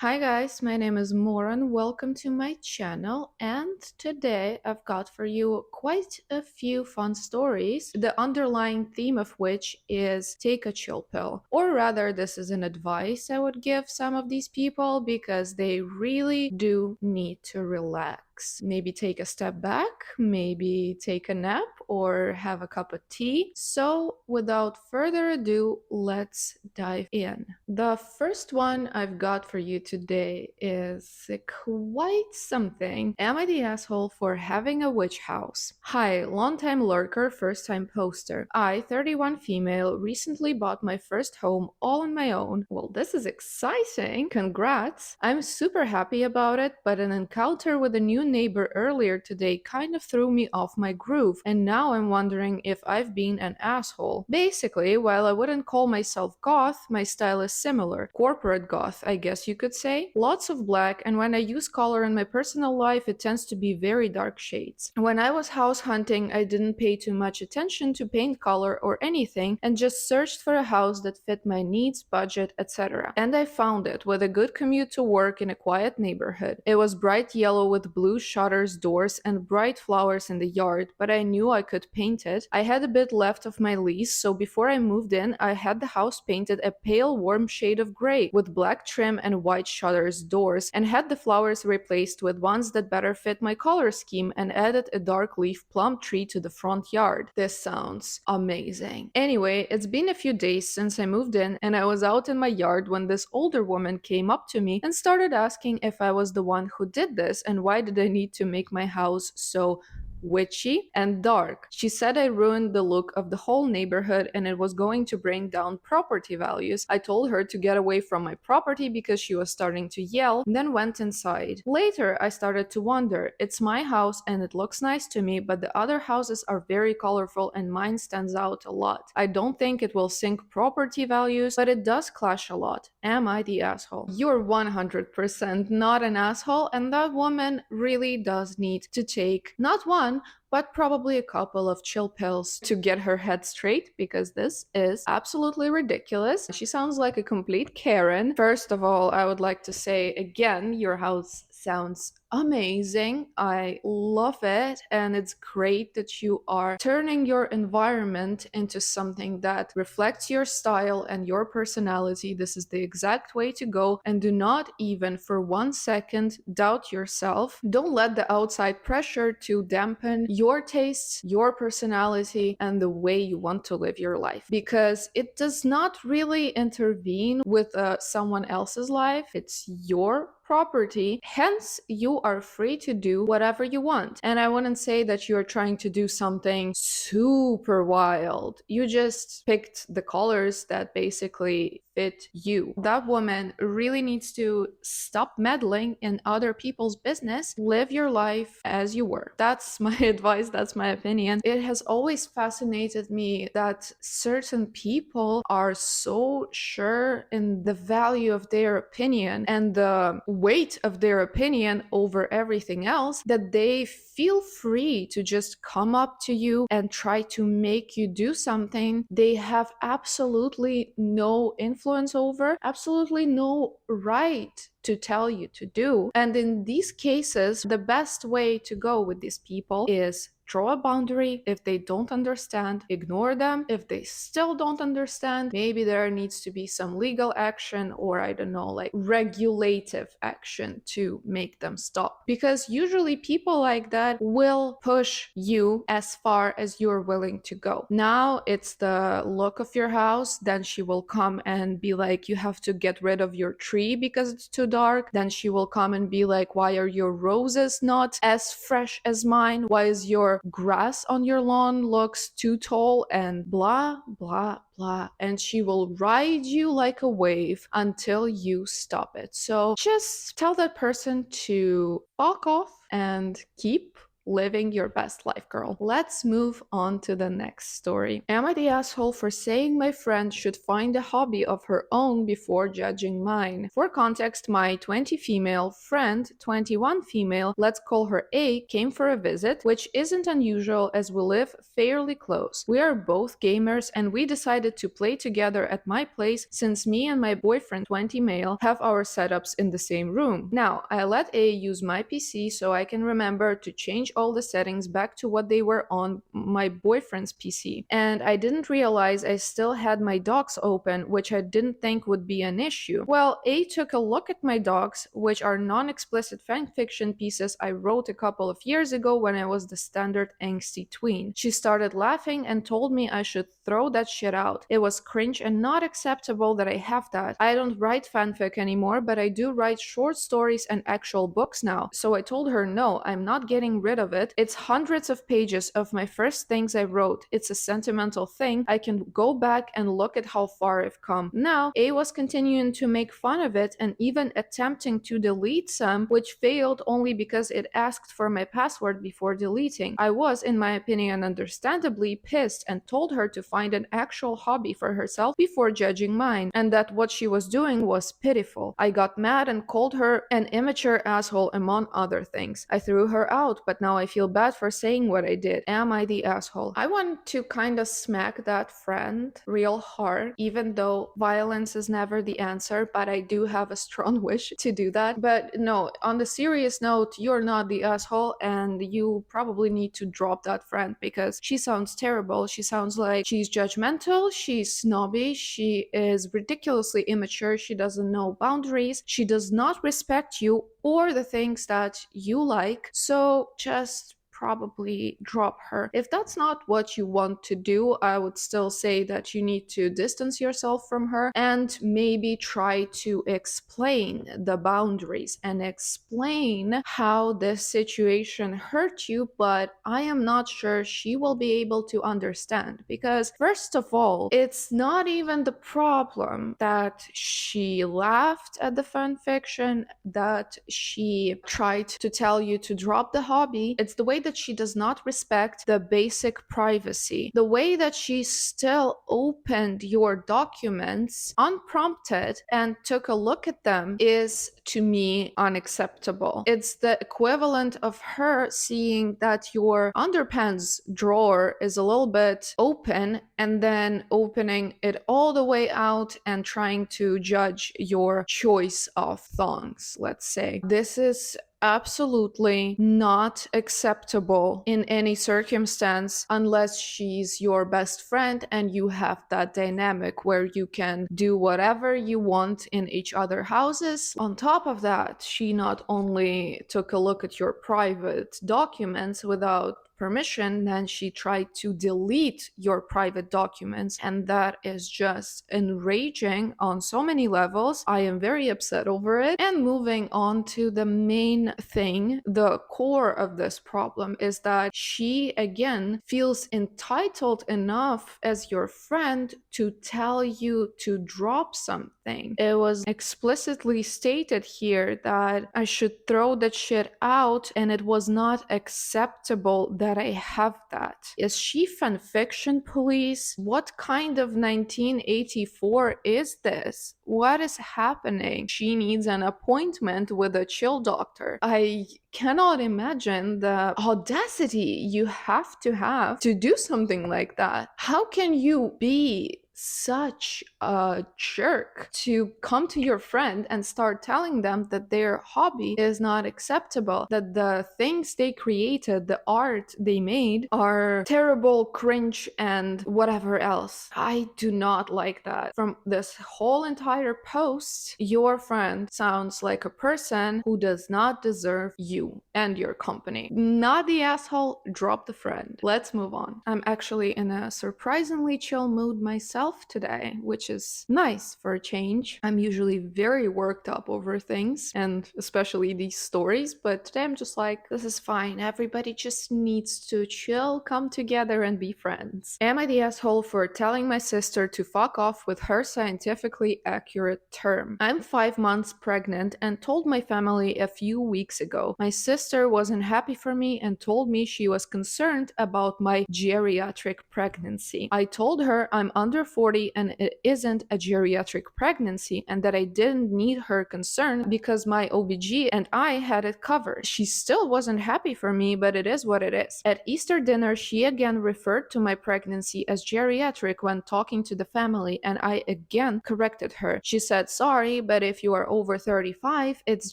Hi guys, my name is Moran. Welcome to my channel, and today I've got for you quite a few fun stories, the underlying theme of which is take a chill pill. Or rather, this is an advice I would give some of these people because they really do need to relax. Maybe take a step back, maybe take a nap, or have a cup of tea. So, without further ado, let's dive in. The first one I've got for you today is quite something. Am I the asshole for having a witch house? Hi, long time lurker, first time poster. I, 31 female, recently bought my first home all on my own. Well, this is exciting. Congrats. I'm super happy about it, but an encounter with a new neighbor earlier today kind of threw me off my groove, and now I'm wondering if I've been an asshole. Basically, while I wouldn't call myself goth, my style is similar. Corporate goth, I guess you could say. Lots of black, and when I use color in my personal life, it tends to be very dark shades. When I was house hunting, I didn't pay too much attention to paint color or anything, and just searched for a house that fit my needs, budget, etc. And I found it, with a good commute to work in a quiet neighborhood. It was bright yellow with blue shutters, doors, and bright flowers in the yard, but I knew I could paint it. I had a bit left of my lease, so before I moved in, I had the house painted a pale warm shade of gray with black trim and white shutters, doors, and had the flowers replaced with ones that better fit my color scheme and added a dark leaf plum tree to the front yard. This sounds amazing. Anyway, it's been a few days since I moved in, and I was out in my yard when this older woman came up to me and started asking if I was the one who did this and why did I need to make my house so witchy and dark. She said I ruined the look of the whole neighborhood and it was going to bring down property values. I told her to get away from my property because she was starting to yell, then went inside. Later, I started to wonder, it's my house and it looks nice to me, but the other houses are very colorful and mine stands out a lot. I don't think it will sink property values, but it does clash a lot. Am I the asshole? You're 100% not an asshole, and that woman really does need to take not one, but probably a couple of chill pills to get her head straight because this is absolutely ridiculous. She sounds like a complete Karen. First of all, I would like to say again, your house sounds amazing. I love it, and it's great that you are turning your environment into something that reflects your style and your personality. This is the exact way to go, and do not even for 1 second doubt yourself. Don't let the outside pressure to dampen your tastes, your personality, and the way you want to live your life, because it does not really intervene with someone else's life. It's your property, hence you are free to do whatever you want. And I wouldn't say that you're trying to do something super wild. You just picked the colors that basically fit you. That woman really needs to stop meddling in other people's business. Live your life as you were. That's my advice, that's my opinion. It has always fascinated me that certain people are so sure in the value of their opinion and the weight of their opinion over everything else that they feel free to just come up to you and try to make you do something they have absolutely no influence over, absolutely no right to tell you to do. And in these cases, the best way to go with these people is draw a boundary. If they don't understand, ignore them. If they still don't understand, maybe there needs to be some legal action or I don't know, like regulative action to make them stop. Because usually people like that will push you as far as you're willing to go. Now it's the look of your house, then she will come and be like, you have to get rid of your tree because it's too dark. Then she will come and be like, why are your roses not as fresh as mine? Why is your grass on your lawn looks too tall? And blah, blah, blah. And she will ride you like a wave until you stop it. So just tell that person to fuck off and keep living your best life, girl. Let's move on to the next story. Am I the asshole for saying my friend should find a hobby of her own before judging mine? For context, my 20 female friend, 21 female, let's call her A, came for a visit, which isn't unusual as we live fairly close. We are both gamers and we decided to play together at my place since me and my boyfriend, 20 male, have our setups in the same room. Now, I let A use my PC so I can remember to change all the settings back to what they were on my boyfriend's PC. And I didn't realize I still had my docs open, which I didn't think would be an issue. Well, A took a look at my docs, which are non-explicit fanfiction pieces I wrote a couple of years ago when I was the standard angsty tween. She started laughing and told me I should throw that shit out. It was cringe and not acceptable that I have that. I don't write fanfic anymore, but I do write short stories and actual books now. So I told her no, I'm not getting rid of it. It's hundreds of pages of my first things I wrote. It's a sentimental thing. I can go back and look at how far I've come. Now, A was continuing to make fun of it and even attempting to delete some, which failed only because it asked for my password before deleting. I was, in my opinion, understandably pissed and told her to find an actual hobby for herself before judging mine, and that what she was doing was pitiful. I got mad and called her an immature asshole among other things. I threw her out, but now I feel bad for saying what I did. Am I the asshole? I want to kind of smack that friend real hard, even though violence is never the answer, but I do have a strong wish to do that. But no, on the serious note, you're not the asshole and you probably need to drop that friend because she sounds terrible. She sounds like she's judgmental, she's snobby, she is ridiculously immature, she doesn't know boundaries, she does not respect you or the things that you like. So just probably drop her. If that's not what you want to do, I would still say that you need to distance yourself from her and maybe try to explain the boundaries and explain how this situation hurt you, but I am not sure she will be able to understand because, first of all, it's not even the problem that she laughed at the fanfiction, that she tried to tell you to drop the hobby. It's the way that she does not respect the basic privacy. The way that she still opened your documents unprompted and took a look at them is, to me, unacceptable. It's the equivalent of her seeing that your underpants drawer is a little bit open and then opening it all the way out and trying to judge your choice of thongs, let's say. This is absolutely not acceptable in any circumstance unless she's your best friend and you have that dynamic where you can do whatever you want in each other's houses. On top of that, she not only took a look at your private documents without permission, then she tried to delete your private documents, and that is just enraging on so many levels. I am very upset over it. And moving on to the main thing, the core of this problem is that she again feels entitled enough as your friend to tell you to drop something. It was explicitly stated here that I should throw that shit out and it was not acceptable that I have that. Is she fanfiction police? What kind of 1984 is this? What is happening? She needs an appointment with a chill doctor. I cannot imagine the audacity you have to do something like that. How can you be such a jerk to come to your friend and start telling them that their hobby is not acceptable, that the things they created, the art they made are terrible, cringe, and whatever else? I do not like that. From this whole entire post, your friend sounds like a person who does not deserve you and your company. Not the asshole, drop the friend. Let's move on. I'm actually in a surprisingly chill mood myself, myself today, which is nice for a change. I'm usually very worked up over things, and especially these stories, but today I'm just like, this is fine. Everybody just needs to chill, come together, and be friends. Am I the asshole for telling my sister to fuck off with her scientifically accurate term? I'm 5 months pregnant and told my family a few weeks ago. My sister wasn't happy for me and told me she was concerned about my geriatric pregnancy. I told her I'm under 40 and it isn't a geriatric pregnancy and that I didn't need her concern because my OBG and I had it covered. She still wasn't happy for me, but it is what it is. At Easter dinner, she again referred to my pregnancy as geriatric when talking to the family, and I again corrected her. She said, sorry, but if you are over 35, it's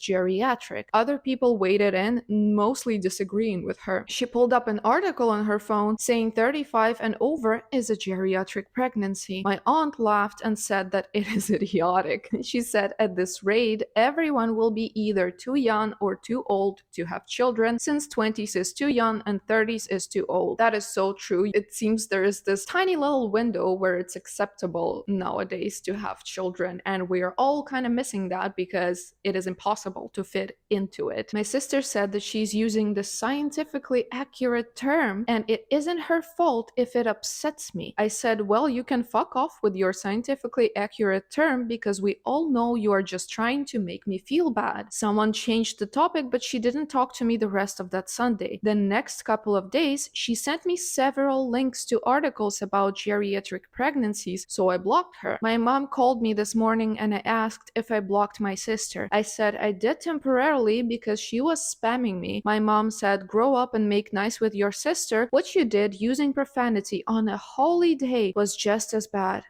geriatric. Other people weighed in, mostly disagreeing with her. She pulled up an article on her phone saying 35 and over is a geriatric pregnancy. My aunt laughed and said that it is idiotic. She said, at this rate, everyone will be either too young or too old to have children, since 20s is too young and 30s is too old. That is so true. It seems there is this tiny little window where it's acceptable nowadays to have children, and we are all kind of missing that because it is impossible to fit into it. My sister said that she's using the scientifically accurate term and it isn't her fault if it upsets me. I said, well, you can fuck off with your scientifically accurate term because we all know you are just trying to make me feel bad. Someone changed the topic, but she didn't talk to me the rest of that Sunday. The next couple of days, she sent me several links to articles about geriatric pregnancies, so I blocked her. My mom called me this morning and I asked if I blocked my sister. I said I did temporarily because she was spamming me. My mom said, grow up and make nice with your sister. What you did using profanity on a holy day was just as bad.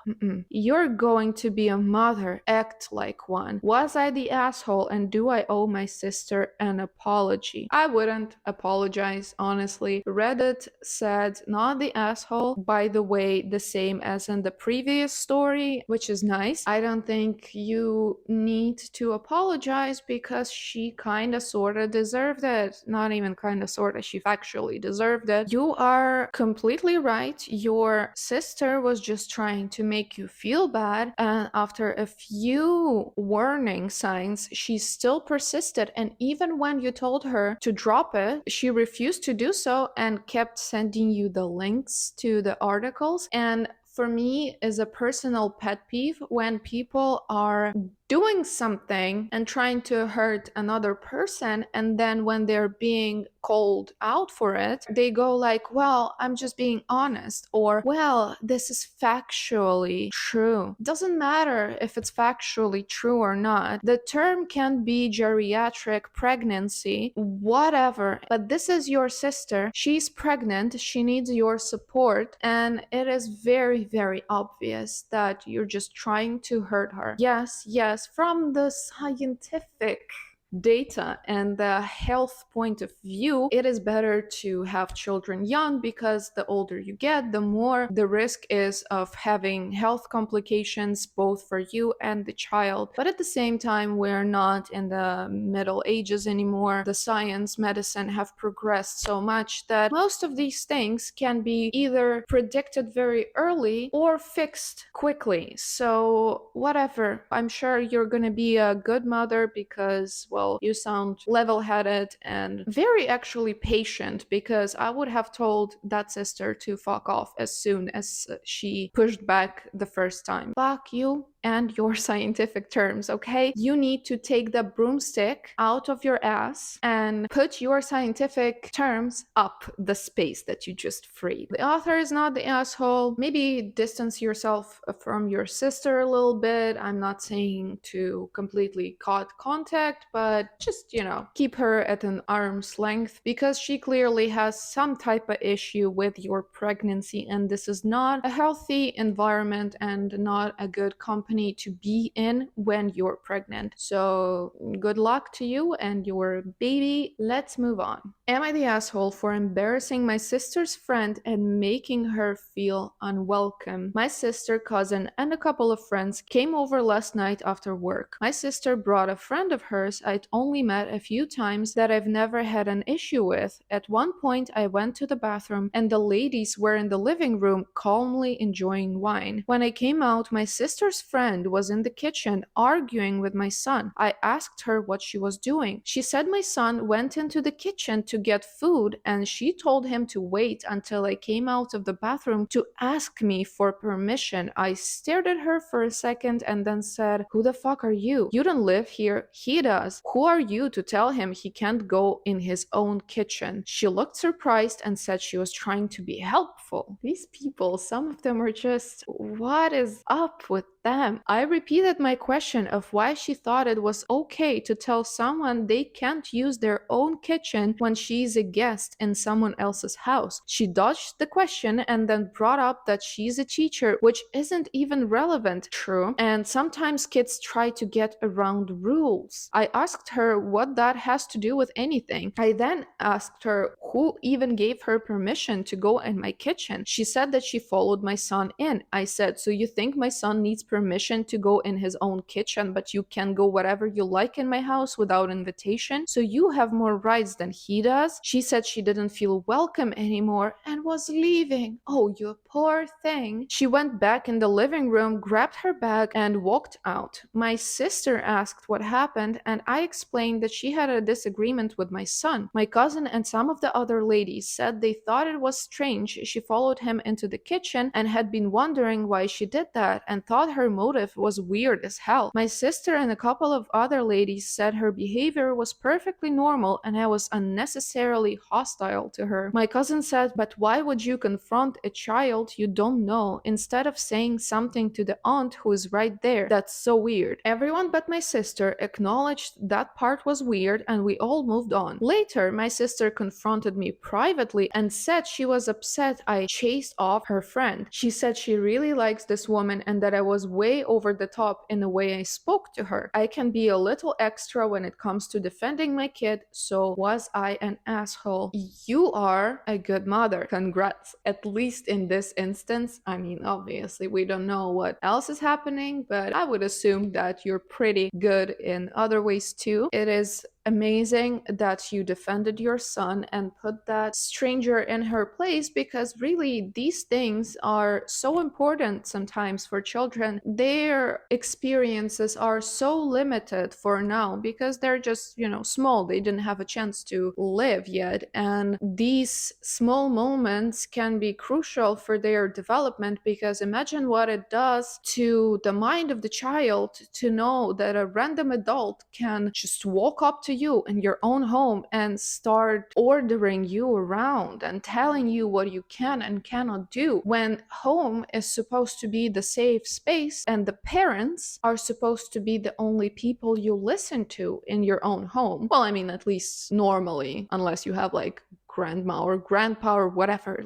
Mm-mm. You're going to be a mother. Act like one. Was I the asshole and do I owe my sister an apology? I wouldn't apologize, honestly. Reddit said not the asshole, by the way, the same as in the previous story, which is nice. I don't think you need to apologize because she kinda sorta deserved it. Not even kinda sorta, she factually deserved it. You are completely right. Your sister was just trying to make you feel bad, and after a few warning signs she still persisted, and even when you told her to drop it she refused to do so and kept sending you the links to the articles. And for me, is a personal pet peeve when people are doing something and trying to hurt another person, and then when they're being called out for it they go like, well, I'm just being honest, or well, this is factually true. Doesn't matter if it's factually true or not. The term can be geriatric pregnancy, whatever, but this is your sister. She's pregnant, she needs your support, and it is very, very obvious that you're just trying to hurt her. Yes, from the scientific data and the health point of view, it is better to have children young because the older you get, the more the risk is of having health complications both for you and the child. But at the same time, we're not in the Middle Ages anymore. The science, medicine have progressed so much that most of these things can be either predicted very early or fixed quickly. So whatever, I'm sure you're gonna be a good mother because, well, you sound level-headed and very actually patient, because I would have told that sister to fuck off as soon as she pushed back the first time. Fuck you and your scientific terms, okay? You need to take the broomstick out of your ass and put your scientific terms up the space that you just freed. The author is not the asshole. Maybe distance yourself from your sister a little bit. I'm not saying to completely cut contact, but just, keep her at an arm's length, because she clearly has some type of issue with your pregnancy, and this is not a healthy environment and not a good company to be in when you're pregnant. So good luck to you and your baby. Let's move on. Am I the asshole for embarrassing my sister's friend and making her feel unwelcome? My sister, cousin, and a couple of friends came over last night after work. My sister brought a friend of hers I'd only met a few times that I've never had an issue with. At one point, I went to the bathroom and the ladies were in the living room calmly enjoying wine. When I came out, my sister's friend was in the kitchen arguing with my son. I asked her what she was doing. She said my son went into the kitchen to get food and she told him to wait until I came out of the bathroom to ask me for permission. I stared at her for a second and then said, "Who the fuck are you? You don't live here. He does. Who are you to tell him he can't go in his own kitchen?" She looked surprised and said she was trying to be helpful. These people, some of them are just, what is up with them? I repeated my question of why she thought it was okay to tell someone they can't use their own kitchen when she's a guest in someone else's house. She dodged the question and then brought up that she's a teacher, which isn't even relevant. True. And sometimes kids try to get around rules. I asked her what that has to do with anything. I then asked her who even gave her permission to go in my kitchen. She said that she followed my son in. I said, "So you think my son needs permission to go in his own kitchen, but you can go wherever you like in my house without invitation? So you have more rights than he does?" She said she didn't feel welcome anymore and was leaving. Oh, you poor thing. She went back in the living room, grabbed her bag, and walked out. My sister asked what happened, and I explained that she had a disagreement with my son. My cousin and some of the other ladies said they thought it was strange she followed him into the kitchen and had been wondering why she did that and thought her motive was weird as hell. My sister and a couple of other ladies said her behavior was perfectly normal and I was unnecessarily hostile to her. My cousin said, "But why would you confront a child you don't know instead of saying something to the aunt who is right there? That's so weird." Everyone but my sister acknowledged that part was weird and we all moved on. Later, my sister confronted me privately and said she was upset I chased off her friend. She said she really likes this woman and that I was way over the top in the way I spoke to her. I can be a little extra when it comes to defending my kid, so was I an asshole? You are a good mother. Congrats. At least in this instance. I mean, obviously, we don't know what else is happening, but I would assume that you're pretty good in other ways too. It is amazing that you defended your son and put that stranger in her place, because really these things are so important sometimes for children. Their experiences are so limited for now because they're just, small. They didn't have a chance to live yet. And these small moments can be crucial for their development, because imagine what it does to the mind of the child to know that a random adult can just walk up to you in your own home and start ordering you around and telling you what you can and cannot do, when home is supposed to be the safe space and the parents are supposed to be the only people you listen to in your own home. Well, I mean, at least normally, unless you have like grandma or grandpa or whatever,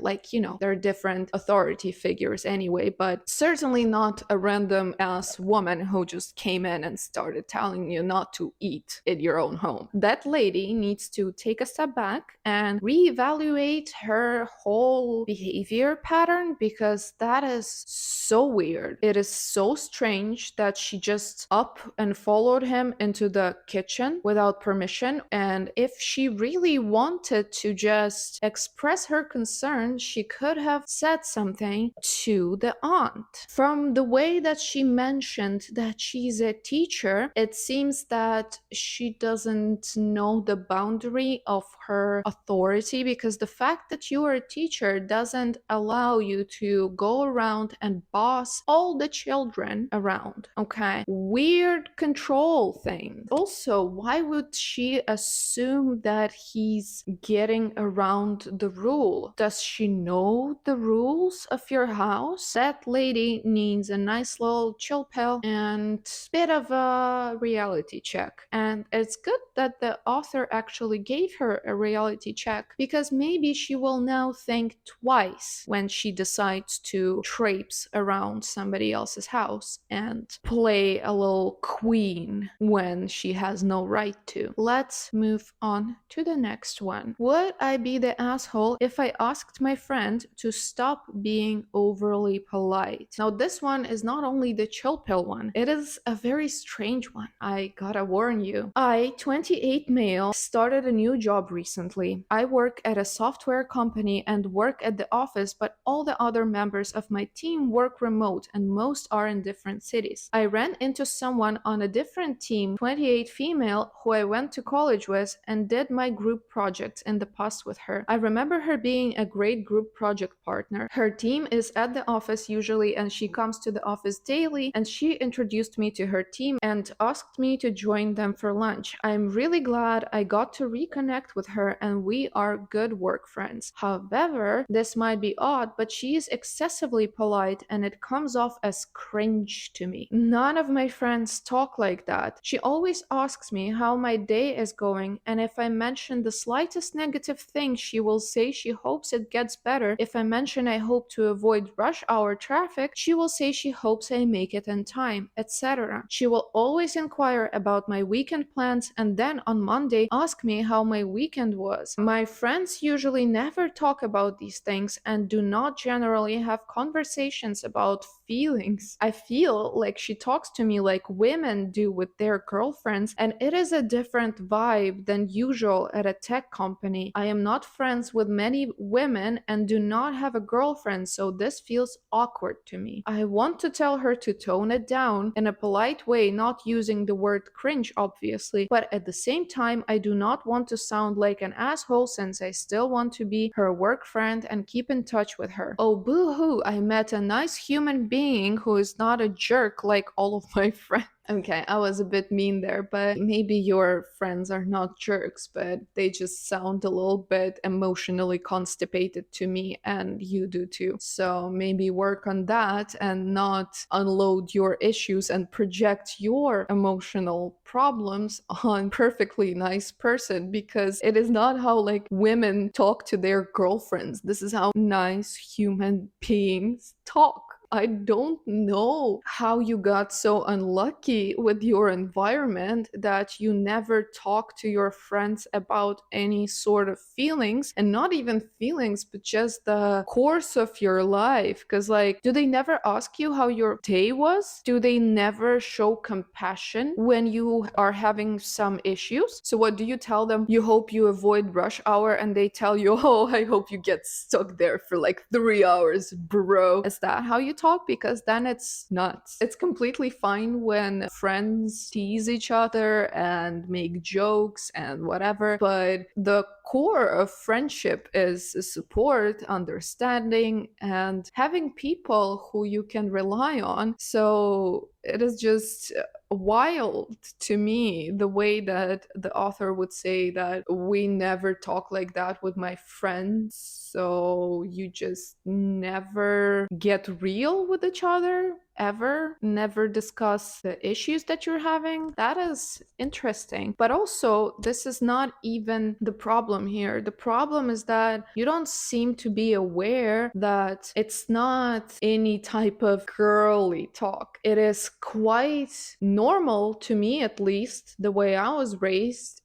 there are different authority figures anyway, but certainly not a random ass woman who just came in and started telling you not to eat in your own home. That lady needs to take a step back and reevaluate her whole behavior pattern, because that is so weird. It is so strange that she just up and followed him into the kitchen without permission. And if she really wanted to just express her concern, she could have said something to the aunt. From the way that she mentioned that she's a teacher, it seems that she doesn't know the boundary of her authority, because the fact that you are a teacher doesn't allow you to go around and boss all the children around. Okay, weird control thing. Also, why would she assume that he's getting around the rule. Does she know the rules of your house? That lady needs a nice little chill pill and bit of a reality check. And it's good that the author actually gave her a reality check, because maybe she will now think twice when she decides to traipse around somebody else's house and play a little queen when she has no right to. Let's move on to the next one. Would I be the asshole if I asked my friend to stop being overly polite? Now, this one is not only the chill pill one, it is a very strange one. I gotta warn you. I, 28 male, started a new job recently. I work at a software company and work at the office, but all the other members of my team work remote and most are in different cities. I ran into someone on a different team, 28 female, who I went to college with and did my group projects in the past with her. I remember her being a great group project partner. Her team is at the office usually and she comes to the office daily, and she introduced me to her team and asked me to join them for lunch. I'm really glad I got to reconnect with her and we are good work friends. However, this might be odd, but she is excessively polite and it comes off as cringe to me. None of my friends talk like that. She always asks me how my day is going, and if I mention the slightest negative thing, she will say she hopes it gets better. If I mention I hope to avoid rush hour traffic, she will say she hopes I make it in time, etc. She will always inquire about my weekend plans and then on Monday ask me how my weekend was. My friends usually never talk about these things and do not generally have conversations about feelings. I feel like she talks to me like women do with their girlfriends, and it is a different vibe than usual at a tech company. I am not friends with many women and do not have a girlfriend, so this feels awkward to me. I want to tell her to tone it down in a polite way, not using the word cringe obviously, but at the same time I do not want to sound like an asshole since I still want to be her work friend and keep in touch with her. Oh boo-hoo, I met a nice human being who is not a jerk like all of my friends. Okay, I was a bit mean there, but maybe your friends are not jerks, but they just sound a little bit emotionally constipated to me, and you do too. So maybe work on that and not unload your issues and project your emotional problems on perfectly nice person, because it is not how like women talk to their girlfriends. This is how nice human beings talk. I don't know how you got so unlucky with your environment that you never talk to your friends about any sort of feelings, and not even feelings, but just the course of your life. Because, like, do they never ask you how your day was? Do they never show compassion when you are having some issues? So, what do you tell them? You hope you avoid rush hour, and they tell you, oh, I hope you get stuck there for like 3 hours, bro. Is that how you talk? Because then it's nuts. It's completely fine when friends tease each other and make jokes and whatever, but the core of friendship is support, understanding, and having people who you can rely on. So it is just wild to me the way that the author would say that we never talk like that with my friends, so you just never get real with each other ever, never discuss the issues that you're having. That is interesting. But also, this is not even the problem here. The problem is that you don't seem to be aware that it's not any type of girly talk. It is quite normal, to me at least, the way I was raised,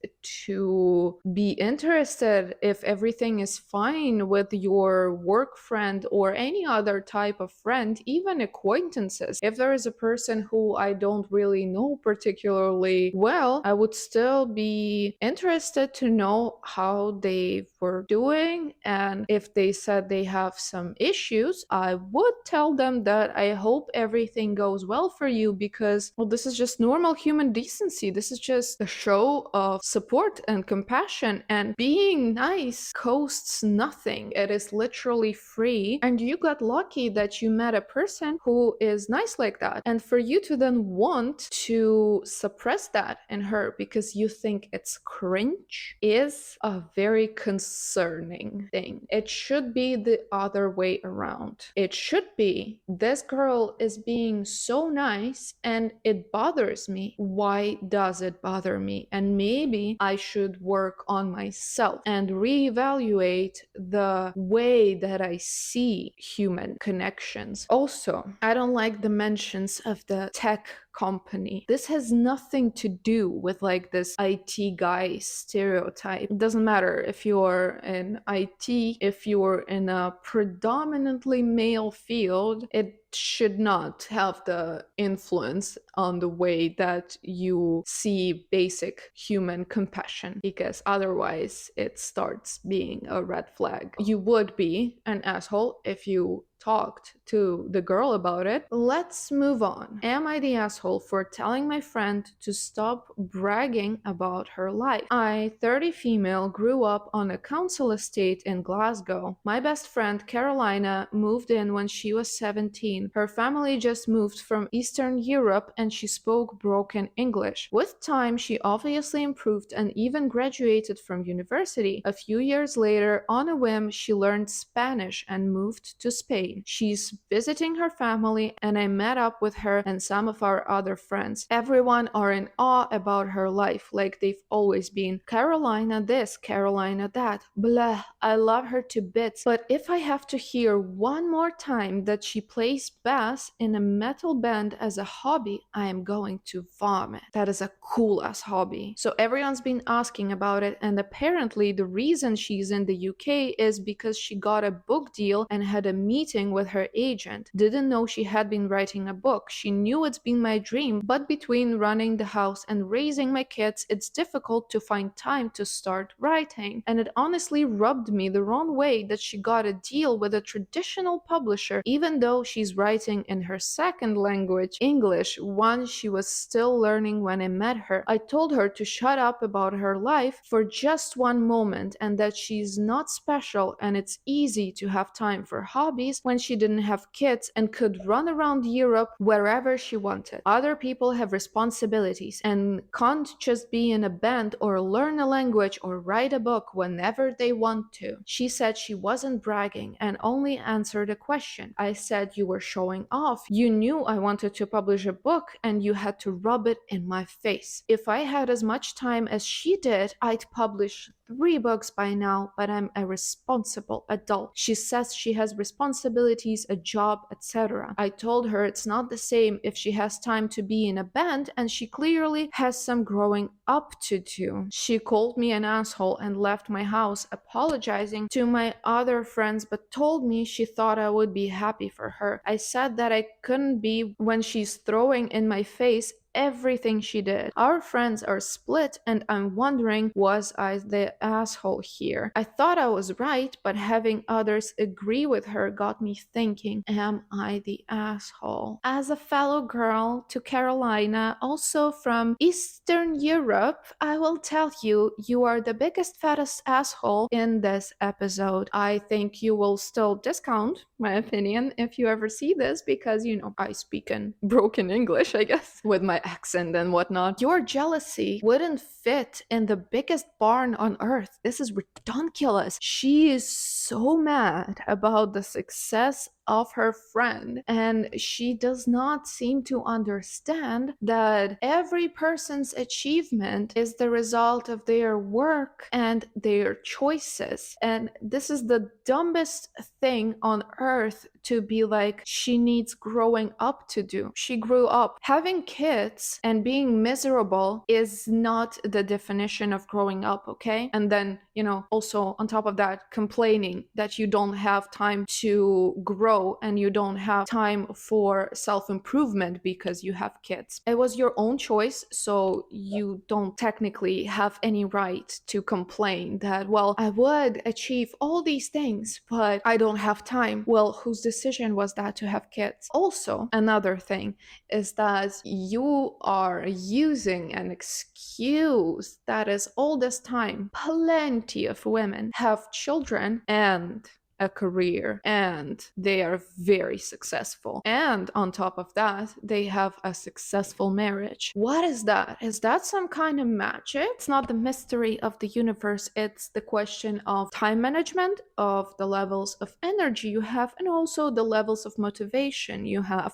to be interested if everything is fine with your work friend or any other type of friend, even acquaintances. If there is a person who I don't really know particularly well, I would still be interested to know how they were doing, and if they said they have some issues, I would tell them that I hope everything goes well for you, because, well, this is just normal human decency. This is just a show of support support and compassion, and being nice costs nothing. It is literally free, and you got lucky that you met a person who is nice like that. And for you to then want to suppress that in her because you think it's cringe is a very concerning thing. It should be the other way around. It should be, this girl is being so nice and it bothers me. Why does it bother me? And maybe I should work on myself and reevaluate the way that I see human connections. Also, I don't like the mentions of the tech company. This has nothing to do with like this IT guy stereotype. It doesn't matter if you're in IT, if you're in a predominantly male field, it should not have the influence on the way that you see basic human compassion, because otherwise it starts being a red flag. You would be an asshole if you talked to the girl about it. Let's move on. Am I the asshole for telling my friend to stop bragging about her life? I, 30 female, grew up on a council estate in Glasgow. My best friend Carolina moved in when she was 17. Her family just moved from Eastern Europe and she spoke broken English. With time, she obviously improved and even graduated from university. A few years later, on a whim, she learned Spanish and moved to Spain. She's visiting her family, and I met up with her and some of our other friends. Everyone are in awe about her life, like they've always been. Carolina this, Carolina that. Blah, I love her to bits. But if I have to hear one more time that she plays bass in a metal band as a hobby, I am going to vomit. That is a cool ass hobby. So everyone's been asking about it, and apparently the reason she's in the UK is because she got a book deal and had a meeting with her agent. Didn't know she had been writing a book. She knew it's been my dream, but between running the house and raising my kids, it's difficult to find time to start writing. And it honestly rubbed me the wrong way that she got a deal with a traditional publisher, even though she's writing in her second language, English, one she was still learning when I met her. I told her to shut up about her life for just one moment and that she's not special and it's easy to have time for hobbies when she didn't have kids and could run around Europe wherever she wanted. Other people have responsibilities and can't just be in a band or learn a language or write a book whenever they want to. She said she wasn't bragging and only answered a question. I said you were showing off. You knew I wanted to publish a book and you had to rub it in my face. If I had as much time as she did, I'd publish 3 books by now, but I'm a responsible adult. She says she has responsibilities, a job, etc. I told her it's not the same if she has time to be in a band, and she clearly has some growing up to do. She called me an asshole and left my house, apologizing to my other friends, but told me she thought I would be happy for her. I said that I couldn't be when she's throwing in my face everything she did. Our friends are split, and I'm wondering, was I the asshole here? I thought I was right, but having others agree with her got me thinking, am I the asshole? As a fellow girl to Carolina, also from Eastern Europe, I will tell you, you are the biggest, fattest asshole in this episode. I think you will still discount my opinion if you ever see this, because, you know, I speak in broken English, I guess, with my accent and whatnot. Your jealousy wouldn't fit in the biggest barn on earth. This is ridiculous. She is so mad about the success of her friend, and she does not seem to understand that every person's achievement is the result of their work and their choices. And this is the dumbest thing on earth, to be like she needs growing up to do. She grew up. Having kids and being miserable is not the definition of growing up, okay? And then, you know, also on top of that, complaining that you don't have time to grow grow and you don't have time for self-improvement because you have kids. It was your own choice, so you don't technically have any right to complain that, well, I would achieve all these things, but I don't have time. Well, whose decision was that to have kids? Also, another thing is that you are using an excuse that is all this time. Plenty of women have children and a career and they are very successful, and on top of that they have a successful marriage. What is that? Is that some kind of magic? It's not the mystery of the universe, it's the question of time management, of the levels of energy you have, and also the levels of motivation you have,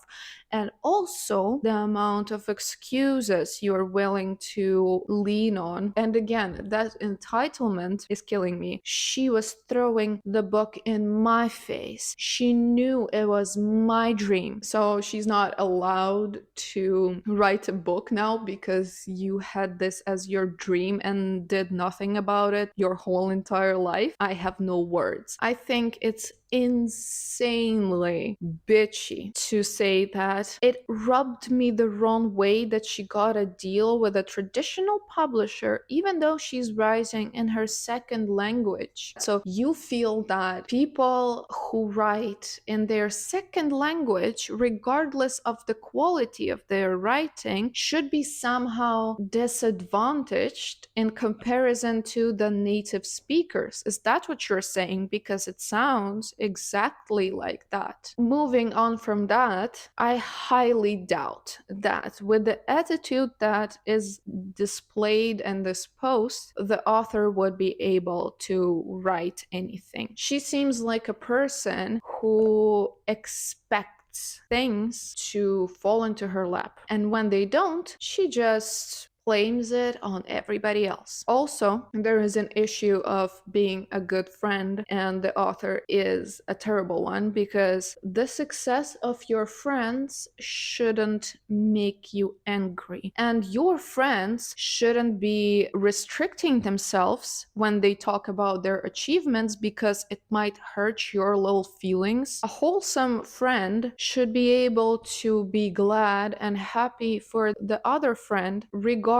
and also the amount of excuses you're willing to lean on. And again, that entitlement is killing me. She was throwing the book in my face. She knew it was my dream. So she's not allowed to write a book now because you had this as your dream and did nothing about it your whole entire life. I have no words. I think it's insanely bitchy to say that it rubbed me the wrong way that she got a deal with a traditional publisher even though she's writing in her second language. So you feel that people who write in their second language, regardless of the quality of their writing, should be somehow disadvantaged in comparison to the native speakers. Is that what you're saying? Because it sounds exactly like that. Moving on from that, I highly doubt that with the attitude that is displayed in this post, the author would be able to write anything. She seems like a person who expects things to fall into her lap, and when they don't, she just blames it on everybody else. Also, there is an issue of being a good friend, and the author is a terrible one because the success of your friends shouldn't make you angry, and your friends shouldn't be restricting themselves when they talk about their achievements because it might hurt your little feelings. A wholesome friend should be able to be glad and happy for the other friend regardless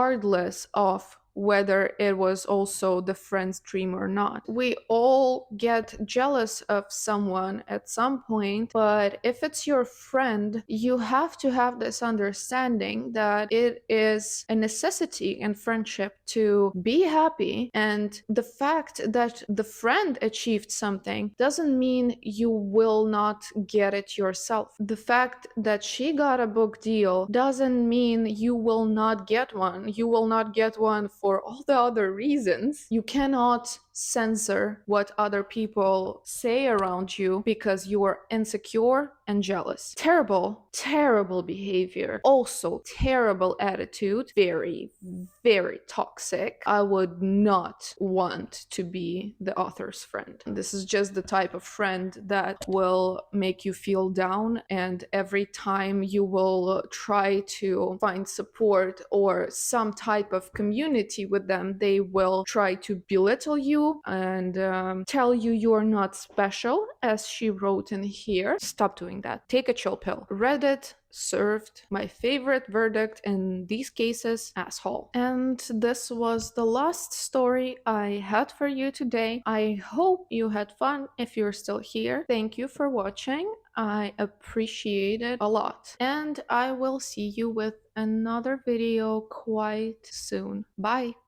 of whether it was also the friend's dream or not. We all get jealous of someone at some point, but if it's your friend, you have to have this understanding that it is a necessity in friendship to be happy, and the fact that the friend achieved something doesn't mean you will not get it yourself. The fact that she got a book deal doesn't mean you will not get one. You will not get one for all the other reasons. You cannot censor what other people say around you because you are insecure and jealous. Terrible, terrible behavior. Also, terrible attitude. Very, very toxic. I would not want to be the author's friend. This is just the type of friend that will make you feel down, and every time you will try to find support or some type of community with them, they will try to belittle you and tell you you're not special, as she wrote in here. Stop doing that. Take a chill pill. Reddit served my favorite verdict in these cases: asshole. And this was the last story I had for you today. I hope you had fun. If you're still here, thank you for watching. I appreciate it a lot. And I will see you with another video quite soon. Bye.